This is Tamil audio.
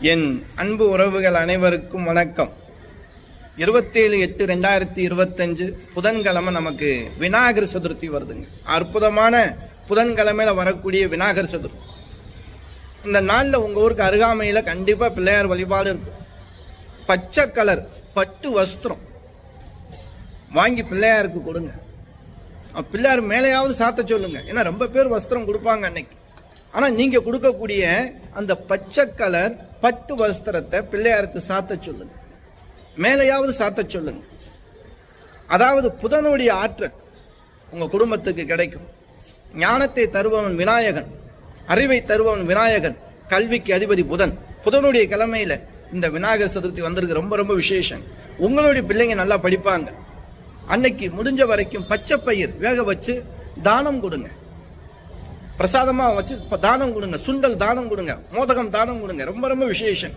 என் அன்பு உறவுகள் அனைவருக்கும் வணக்கம். 27/8/2025 புதன்கிழமை நமக்கு விநாயகர் சதுர்த்தி வருதுங்க. அற்புதமான புதன்கிழமையில வரக்கூடிய விநாயகர் சதுர்த்தி. இந்த நாளில் உங்கள் ஊருக்கு அருகாமையில் கண்டிப்பாக பிள்ளையார் வழிபாடு இருக்கும். பச்சை கலர் பட்டு வஸ்திரம் வாங்கி பிள்ளையாருக்கு கொடுங்க. பிள்ளையார் மேலேயாவது சாத்த சொல்லுங்க. ஏன்னா ரொம்ப பேர் வஸ்திரம் கொடுப்பாங்க அன்னைக்கு. ஆனால் நீங்கள் கொடுக்கக்கூடிய அந்த பச்சை கலர் பட்டு வஸ்திரத்தை பிள்ளையாருக்கு சாத்த சொல்லுங்க, மேலையாவது சாத்த சொல்லுங்க. அதாவது புதனுடைய ஆற்றல் உங்கள் குடும்பத்துக்கு கிடைக்கும். ஞானத்தை தருபவன் விநாயகன், அறிவை தருபவன் விநாயகன், கல்விக்கு அதிபதி புதன். புதனுடைய கிழமையில இந்த விநாயகர் சதுர்த்தி வந்திருக்கு. ரொம்ப ரொம்ப விசேஷம். உங்களுடைய பிள்ளைங்க நல்லா படிப்பாங்க. அன்னைக்கு முடிஞ்ச வரைக்கும் பச்சை பயிர் வேக வச்சு தானம் கொடுங்க, பிரசாதமாக வச்சு தானம் கொடுங்க, சுண்டல் தானம் கொடுங்க, மோதகம் தானம் கொடுங்க. ரொம்ப ரொம்ப விசேஷம்.